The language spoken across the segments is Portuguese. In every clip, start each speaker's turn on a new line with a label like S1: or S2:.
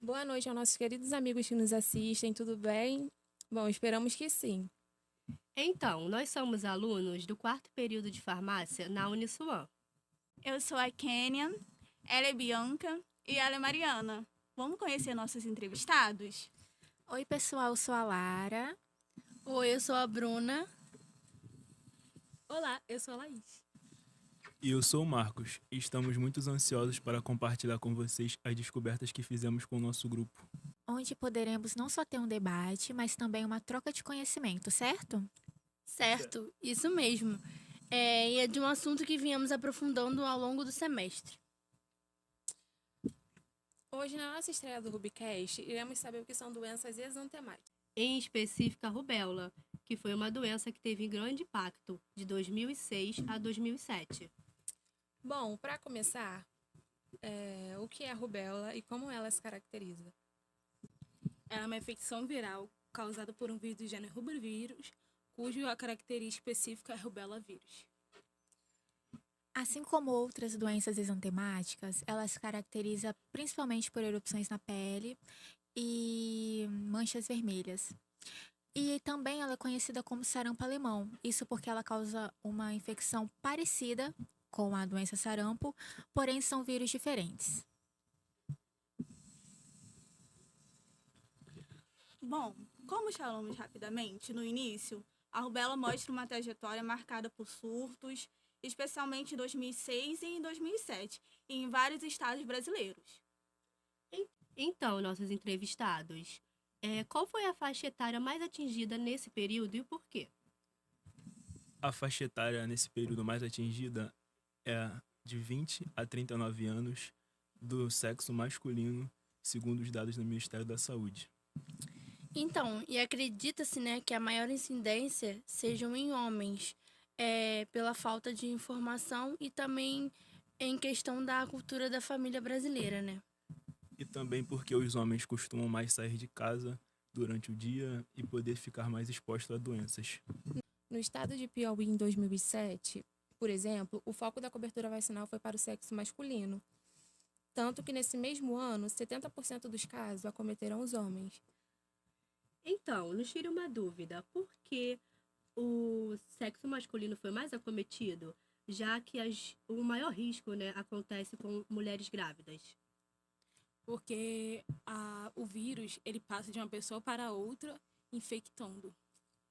S1: Boa noite aos nossos queridos amigos que nos assistem, tudo bem? Bom, esperamos que sim.
S2: Então, nós somos alunos do quarto período de farmácia na Uniswan.
S3: Eu sou a Kenyan, ela é Bianca e ela é Mariana. Vamos conhecer nossos entrevistados?
S4: Oi, pessoal, eu sou a Lara.
S5: Oi, eu sou a Bruna.
S6: Olá, eu sou a Laís.
S7: E eu sou o Marcos, e estamos muito ansiosos para compartilhar com vocês as descobertas que fizemos com o nosso grupo.
S4: Onde poderemos não só ter um debate, mas também uma troca de conhecimento, certo?
S5: Certo, isso mesmo. E é de um assunto que viemos aprofundando ao longo do semestre.
S1: Hoje, na nossa estreia do Rubicast, iremos saber o que são doenças exantemáticas.
S2: Em específico, a rubéola, que foi uma doença que teve grande impacto de 2006 a 2007.
S1: Bom, para começar, o que é a rubéola e como ela se caracteriza?
S6: Ela é uma infecção viral causada por um vírus do gênero rubovírus, cuja característica específica é rubéola vírus.
S4: Assim como outras doenças exantemáticas, ela se caracteriza principalmente por erupções na pele e manchas vermelhas. E também ela é conhecida como sarampo alemão, isso porque ela causa uma infecção parecida com a doença sarampo, porém são vírus diferentes.
S3: Bom, como falamos rapidamente no início, a rubéola mostra uma trajetória marcada por surtos, especialmente em 2006 e em 2007, e em vários estados brasileiros.
S2: Então, nossos entrevistados, qual foi a faixa etária mais atingida nesse período e o porquê?
S7: A faixa etária nesse período mais atingida é de 20 a 39 anos do sexo masculino, segundo os dados do Ministério da Saúde.
S5: Então, e acredita-se, que a maior incidência sejam em homens, pela falta de informação e também em questão da cultura da família brasileira, né?
S7: E também porque os homens costumam mais sair de casa durante o dia e poder ficar mais expostos a doenças.
S1: No estado de Piauí, em 2007, por exemplo, o foco da cobertura vacinal foi para o sexo masculino. Tanto que nesse mesmo ano, 70% dos casos acometeram os homens.
S2: Então, nos tire uma dúvida, por que o sexo masculino foi mais acometido, já que o maior risco, acontece com mulheres grávidas?
S6: Porque o vírus ele passa de uma pessoa para outra, infectando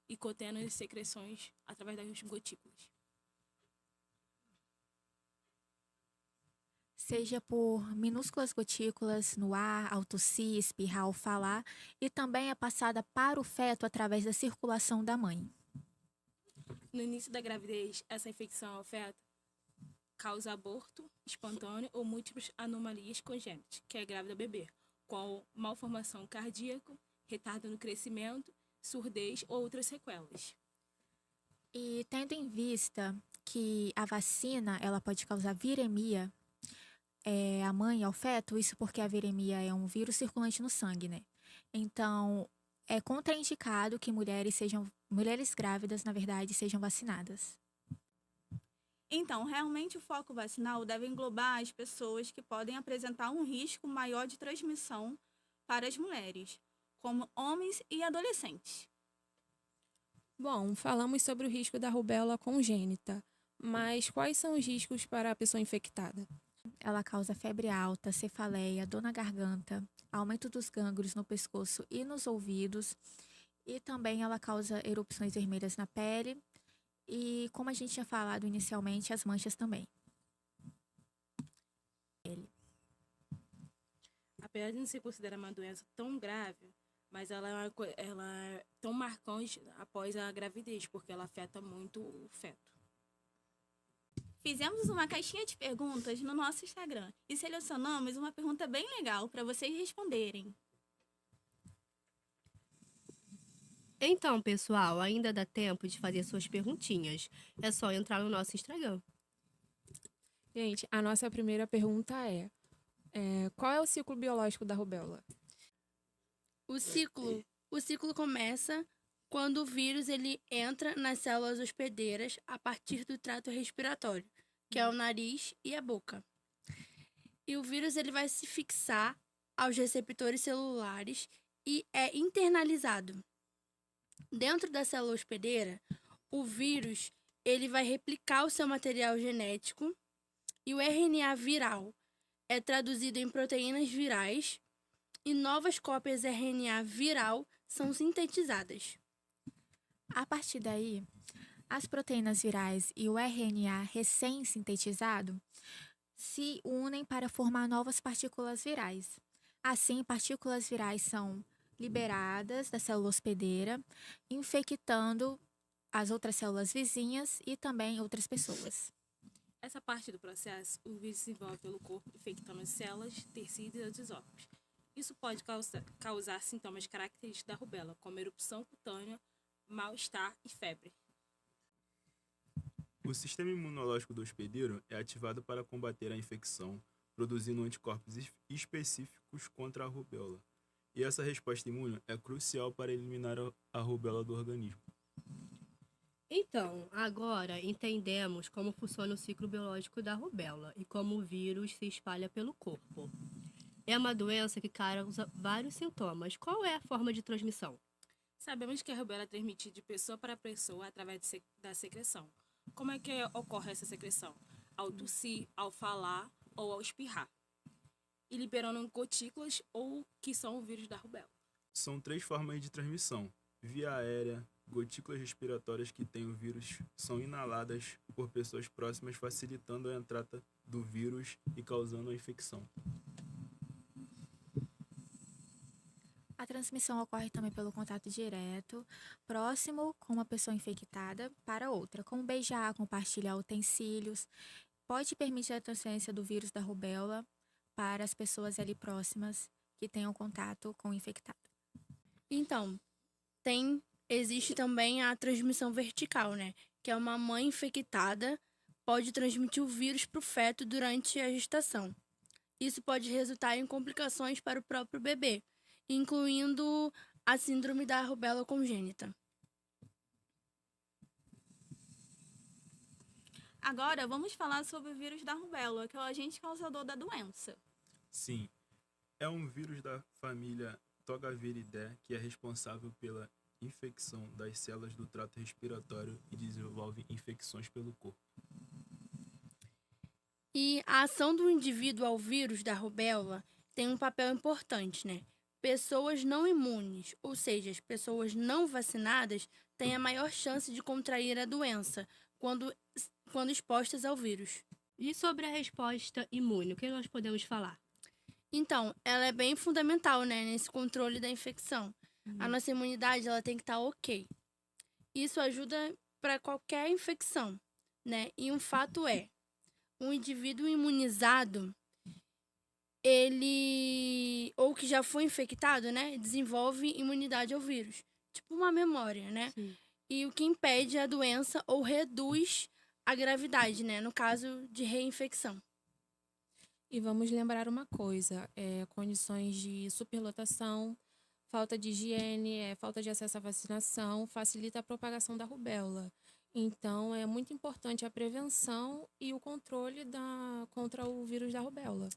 S6: e contendo as secreções através das gotículas.
S4: Seja por minúsculas gotículas no ar, ao tossir, espirrar ou falar, e também é passada para o feto através da circulação da mãe.
S6: No início da gravidez, essa infecção ao feto causa aborto espontâneo ou múltiplas anomalias congênitas, que é grávida bebê, com malformação cardíaca, retardo no crescimento, surdez ou outras sequelas.
S4: E tendo em vista que a vacina ela pode causar viremia à mãe, ao feto, isso porque a viremia é um vírus circulante no sangue, né? Então, é contraindicado que mulheres grávidas, na verdade, sejam vacinadas.
S3: Então, realmente o foco vacinal deve englobar as pessoas que podem apresentar um risco maior de transmissão para as mulheres, como homens e adolescentes.
S1: Bom, falamos sobre o risco da rubéola congênita, mas quais são os riscos para a pessoa infectada?
S4: Ela causa febre alta, cefaleia, dor na garganta, aumento dos gânglios no pescoço e nos ouvidos, e também ela causa erupções vermelhas na pele e, como a gente tinha falado inicialmente, as manchas também.
S6: Apesar de não se considerar uma doença tão grave, mas ela é tão marcante após a gravidez, porque ela afeta muito o feto.
S3: Fizemos uma caixinha de perguntas no nosso Instagram e selecionamos uma pergunta bem legal para vocês responderem.
S2: Então, pessoal, ainda dá tempo de fazer suas perguntinhas. É só entrar no nosso Instagram.
S1: Gente, a nossa primeira pergunta qual é o ciclo biológico da rubéola?
S5: O ciclo começa quando o vírus ele entra nas células hospedeiras a partir do trato respiratório, que é o nariz e a boca. E o vírus ele vai se fixar aos receptores celulares e é internalizado. Dentro da célula hospedeira, o vírus ele vai replicar o seu material genético e o RNA viral é traduzido em proteínas virais e novas cópias RNA viral são sintetizadas.
S4: A partir daí, as proteínas virais e o RNA recém-sintetizado se unem para formar novas partículas virais. Assim, partículas virais são liberadas da célula hospedeira, infectando as outras células vizinhas e também outras pessoas.
S6: Essa parte do processo, o vírus se envolve pelo corpo, infectando as células, tecidos e outros órgãos. Isso pode causar sintomas característicos da rubéola, como erupção cutânea, mal-estar e febre.
S7: O sistema imunológico do hospedeiro é ativado para combater a infecção, produzindo anticorpos específicos contra a rubéola. E essa resposta imune é crucial para eliminar a rubéola do organismo.
S2: Então, agora entendemos como funciona o ciclo biológico da rubéola e como o vírus se espalha pelo corpo. É uma doença que causa vários sintomas. Qual é a forma de transmissão?
S6: Sabemos que a rubéola é transmitida de pessoa para pessoa através da secreção. Como é que ocorre essa secreção? Ao tossir, ao falar ou ao espirrar. E liberando gotículas ou que são o vírus da rubéola.
S7: São 3 formas de transmissão: via aérea, gotículas respiratórias que têm o vírus são inaladas por pessoas próximas, facilitando a entrada do vírus e causando a infecção.
S4: A transmissão ocorre também pelo contato direto, próximo com uma pessoa infectada para outra, como beijar, compartilhar utensílios. Pode permitir a transferência do vírus da rubéola para as pessoas ali próximas que tenham contato com o infectado.
S5: Então, existe também a transmissão vertical, né? Que é uma mãe infectada pode transmitir o vírus para o feto durante a gestação. Isso pode resultar em complicações para o próprio bebê, incluindo a síndrome da rubéola congênita.
S3: Agora, vamos falar sobre o vírus da rubéola, que é o agente causador da doença.
S7: Sim, é um vírus da família Togaviridae que é responsável pela infecção das células do trato respiratório e desenvolve infecções pelo corpo.
S5: E a ação do indivíduo ao vírus da rubéola tem um papel importante, né? Pessoas não imunes, ou seja, as pessoas não vacinadas, têm a maior chance de contrair a doença quando expostas ao vírus.
S2: E sobre a resposta imune, o que nós podemos falar?
S5: Então, ela é bem fundamental, né, nesse controle da infecção. A nossa imunidade ela tem que estar ok. Isso ajuda para qualquer infecção, né? E um fato é, um indivíduo imunizado, ou que já foi infectado, né, desenvolve imunidade ao vírus. Tipo uma memória, né?
S2: Sim.
S5: E o que impede a doença ou reduz a gravidade, né, no caso de reinfecção.
S1: E vamos lembrar uma coisa, condições de superlotação, falta de higiene, falta de acesso à vacinação, facilita a propagação da rubéola. Então, é muito importante a prevenção e o controle contra o vírus da rubéola.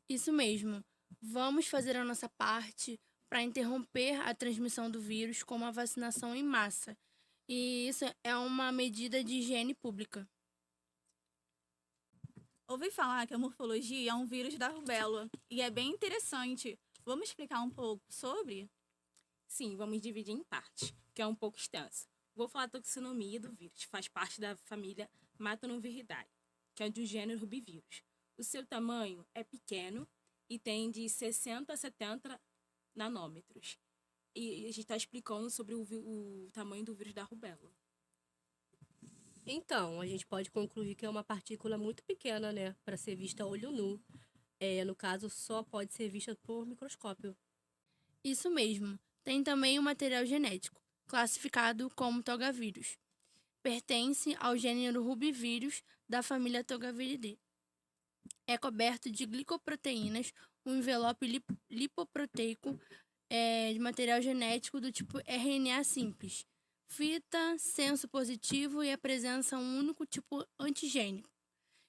S5: Isso mesmo. Vamos fazer a nossa parte para interromper a transmissão do vírus com uma vacinação em massa. E isso é uma medida de higiene pública.
S3: Ouvi falar que a morfologia é um vírus da rubéola e é bem interessante. Vamos explicar um pouco sobre?
S6: Sim, vamos dividir em partes, que é um pouco extenso. Vou falar da taxonomia do vírus. Faz parte da família Matanoviridae, que é do gênero rubivírus. O seu tamanho é pequeno e tem de 60 a 70 nanômetros. E a gente está explicando sobre o tamanho do vírus da rubéola.
S2: Então, a gente pode concluir que é uma partícula muito pequena, né, para ser vista a olho nu. No caso, só pode ser vista por microscópio.
S5: Isso mesmo. Tem também o material genético, classificado como togavírus. Pertence ao gênero rubivírus da família Togaviridae. É coberto de glicoproteínas, um envelope lipoproteico de material genético do tipo RNA simples. Fita, senso positivo e apresenta um único tipo antigênico.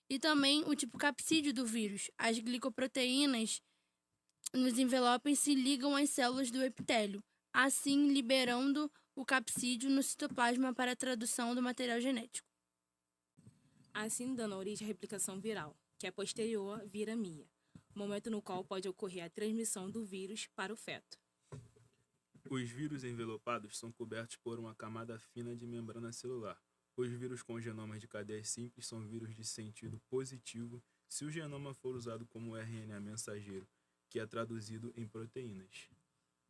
S5: E também o tipo capsídeo do vírus. As glicoproteínas nos envelopes se ligam às células do epitélio, assim liberando o capsídeo no citoplasma para a tradução do material genético.
S6: Assim dando origem à replicação viral, que é posterior à viramia, momento no qual pode ocorrer a transmissão do vírus para o feto.
S7: Os vírus envelopados são cobertos por uma camada fina de membrana celular. Os vírus com genomas de cadeias simples são vírus de sentido positivo se o genoma for usado como RNA mensageiro, que é traduzido em proteínas.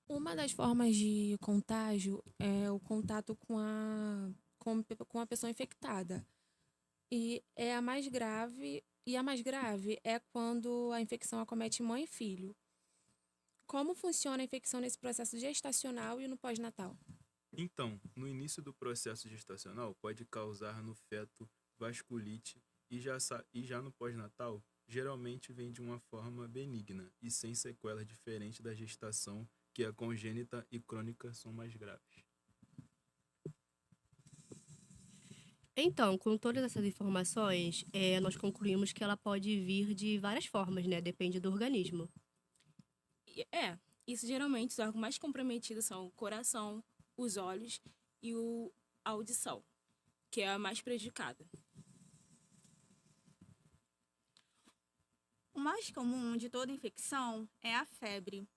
S1: Uma das formas de contágio é o contato com a pessoa infectada. E a mais grave é quando a infecção acomete mãe e filho. Como funciona a infecção nesse processo gestacional e no pós-natal?
S7: Então, no início do processo gestacional, pode causar no feto vasculite e já no pós-natal, geralmente vem de uma forma benigna e sem sequelas diferentes da gestação, que a congênita e crônica são mais graves.
S2: Então, com todas essas informações, nós concluímos que ela pode vir de várias formas, né? Depende do organismo.
S6: Isso geralmente os órgãos mais comprometidos são o coração, os olhos e a audição, que é a mais prejudicada.
S3: O mais comum de toda infecção é a febre.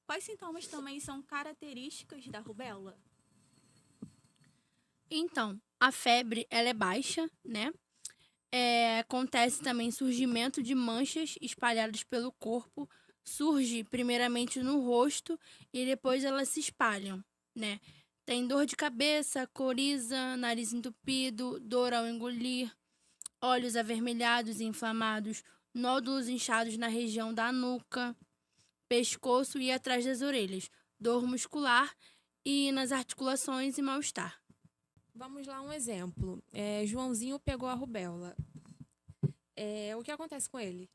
S3: Quais sintomas também são características da rubéola?
S5: Então, a febre, ela é baixa, né? Acontece também surgimento de manchas espalhadas pelo corpo, surge primeiramente no rosto e depois elas se espalham, né? Tem dor de cabeça, coriza, nariz entupido, dor ao engolir, olhos avermelhados e inflamados, nódulos inchados na região da nuca, pescoço e atrás das orelhas, dor muscular e nas articulações e mal-estar.
S1: Vamos lá, um exemplo. Joãozinho pegou a rubéola. O que acontece com ele?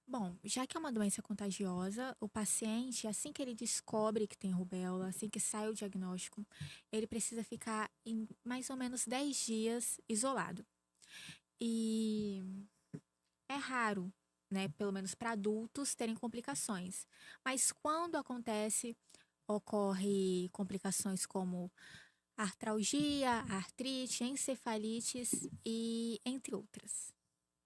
S4: Bom, já que é uma doença contagiosa, o paciente, assim que ele descobre que tem rubéola, assim que sai o diagnóstico, ele precisa ficar em mais ou menos 10 dias isolado. E é raro, né, pelo menos para adultos, terem complicações. Mas quando acontece, ocorre complicações como artralgia, artrite, encefalites e entre outras.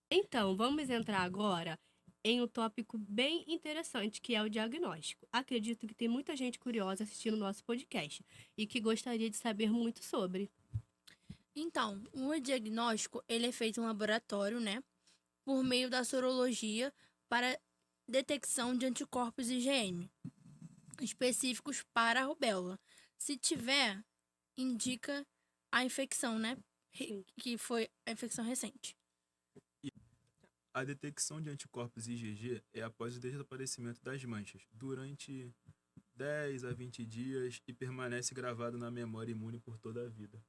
S2: Então, vamos entrar agora em um tópico bem interessante, que é o diagnóstico. Acredito que tem muita gente curiosa assistindo o nosso podcast e que gostaria de saber muito sobre.
S5: Então, o diagnóstico, ele é feito em laboratório, né? Por meio da sorologia para detecção de anticorpos IgM específicos para a rubéola. Se tiver, indica a infecção, né? Que foi a infecção recente.
S7: A detecção de anticorpos IgG é após o desaparecimento das manchas, durante 10 a 20 dias e permanece gravado na memória imune por toda a vida.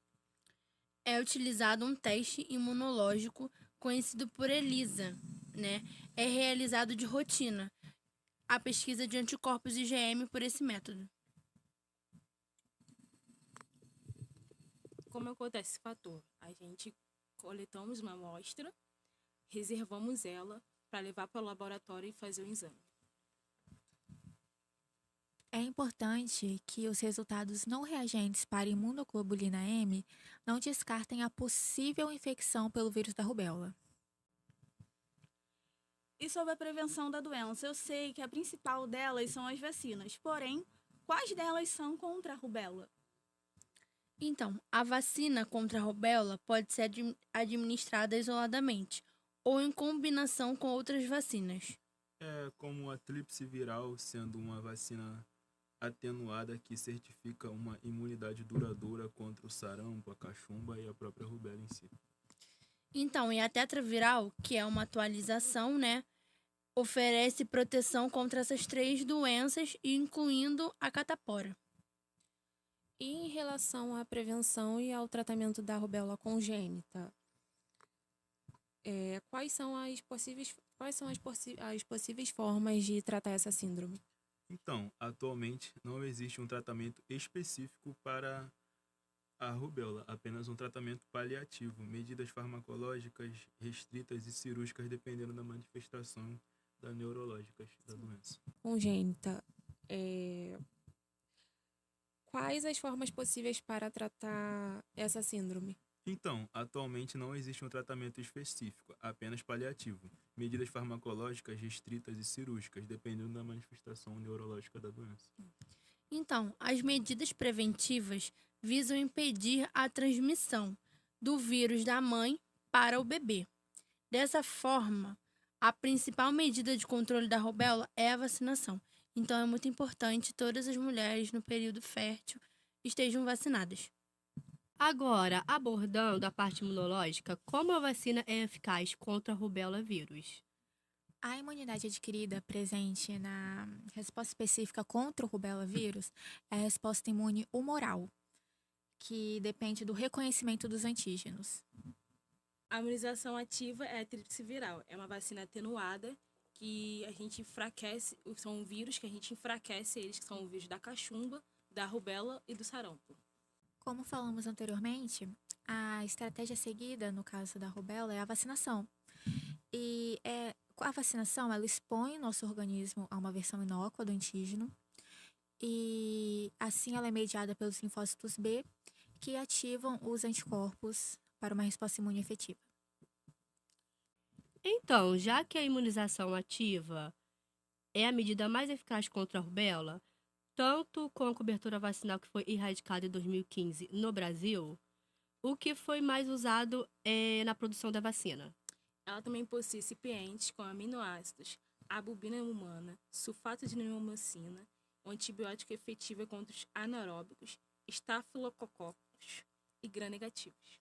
S5: É utilizado um teste imunológico conhecido por ELISA, né? É realizado de rotina a pesquisa de anticorpos IgM por esse método.
S6: Como acontece esse fator? A gente coletamos uma amostra, reservamos ela para levar para o laboratório e fazer o exame.
S4: É importante que os resultados não reagentes para imunoglobulina M não descartem a possível infecção pelo vírus da rubéola.
S3: E sobre a prevenção da doença, eu sei que a principal delas são as vacinas. Porém, quais delas são contra a rubéola?
S5: Então, a vacina contra a rubéola pode ser administrada isoladamente ou em combinação com outras vacinas.
S7: Como a tríplice viral, sendo uma vacina atenuada que certifica uma imunidade duradoura contra o sarampo, a cachumba e a própria rubéola em si.
S5: Então, e a tetraviral, que é uma atualização, né, oferece proteção contra essas 3 doenças, incluindo a catapora.
S1: E em relação à prevenção e ao tratamento da rubéola congênita, quais são as possíveis formas de tratar essa síndrome?
S7: Então, atualmente não existe um tratamento específico para a rubéola, apenas um tratamento paliativo, medidas farmacológicas restritas e cirúrgicas dependendo da manifestação da neurológicas da doença.
S1: Congênita. Quais as formas possíveis para tratar essa síndrome?
S7: Então, atualmente não existe um tratamento específico, apenas paliativo. Medidas farmacológicas restritas e cirúrgicas, dependendo da manifestação neurológica da doença.
S5: Então, as medidas preventivas visam impedir a transmissão do vírus da mãe para o bebê. Dessa forma, a principal medida de controle da rubéola é a vacinação. Então, é muito importante que todas as mulheres no período fértil estejam vacinadas.
S2: Agora, abordando a parte imunológica, como a vacina é eficaz contra a rubéola vírus?
S4: A imunidade adquirida presente na resposta específica contra o rubéola vírus é a resposta imune humoral, que depende do reconhecimento dos antígenos.
S6: A imunização ativa é a tríplice viral. É uma vacina atenuada que a gente enfraquece, são vírus que a gente enfraquece eles, que são o vírus da cachumba, da rubéola e do sarampo.
S4: Como falamos anteriormente, a estratégia seguida no caso da rubéola é a vacinação. E a vacinação, ela expõe o nosso organismo a uma versão inócua do antígeno e assim ela é mediada pelos linfócitos B, que ativam os anticorpos para uma resposta imune efetiva.
S2: Então, já que a imunização ativa é a medida mais eficaz contra a rubéola, tanto com a cobertura vacinal que foi erradicada em 2015 no Brasil, o que foi mais usado na produção da vacina?
S6: Ela também possui recipientes com aminoácidos, albumina humana, sulfato de neomicina, um antibiótico efetivo contra os anaeróbicos, estafilococos e gram-negativos.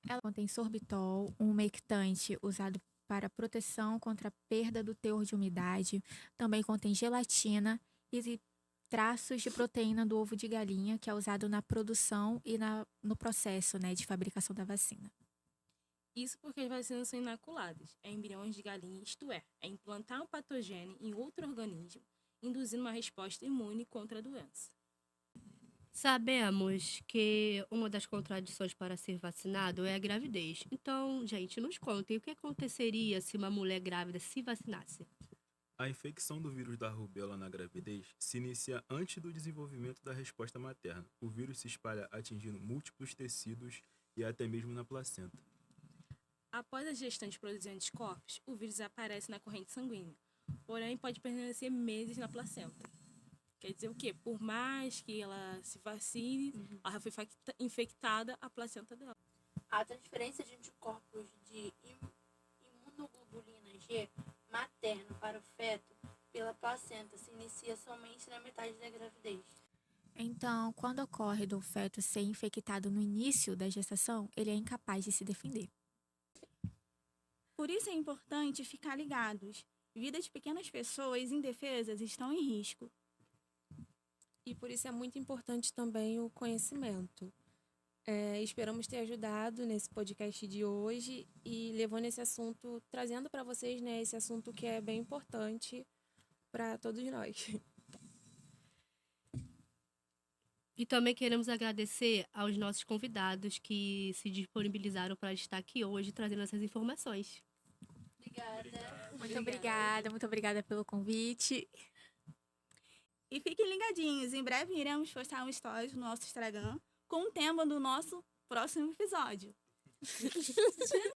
S4: Ela contém sorbitol, um umectante usado para proteção contra a perda do teor de umidade. Também contém gelatina e traços de proteína do ovo de galinha, que é usado na produção e no processo de fabricação da vacina.
S6: Isso porque as vacinas são inoculadas, embriões de galinha, isto é implantar um patogênio em outro organismo, induzindo uma resposta imune contra a doença.
S2: Sabemos que uma das contradições para ser vacinado é a gravidez. Então, gente, nos contem o que aconteceria se uma mulher grávida se vacinasse.
S7: A infecção do vírus da rubéola na gravidez se inicia antes do desenvolvimento da resposta materna. O vírus se espalha atingindo múltiplos tecidos e até mesmo na placenta.
S6: Após a gestante produzir anticorpos, o vírus aparece na corrente sanguínea, porém pode permanecer meses na placenta. Quer dizer o quê? Por mais que ela se vacine, ela foi infectada a placenta dela.
S5: A transferência de anticorpos de imunoglobulina G materno para o feto pela placenta se inicia somente na metade da gravidez.
S4: Então, quando ocorre do feto ser infectado no início da gestação, ele é incapaz de se defender.
S3: Por isso é importante ficar ligados. Vidas de pequenas pessoas indefesas estão em risco.
S1: E por isso é muito importante também o conhecimento. Esperamos ter ajudado nesse podcast de hoje e levando esse assunto, trazendo para vocês esse assunto que é bem importante para todos nós.
S2: E também queremos agradecer aos nossos convidados que se disponibilizaram para estar aqui hoje trazendo essas informações.
S5: Obrigada.
S4: Muito obrigada pelo convite.
S3: E fiquem ligadinhos, em breve iremos postar um story no nosso Instagram com o tema do nosso próximo episódio.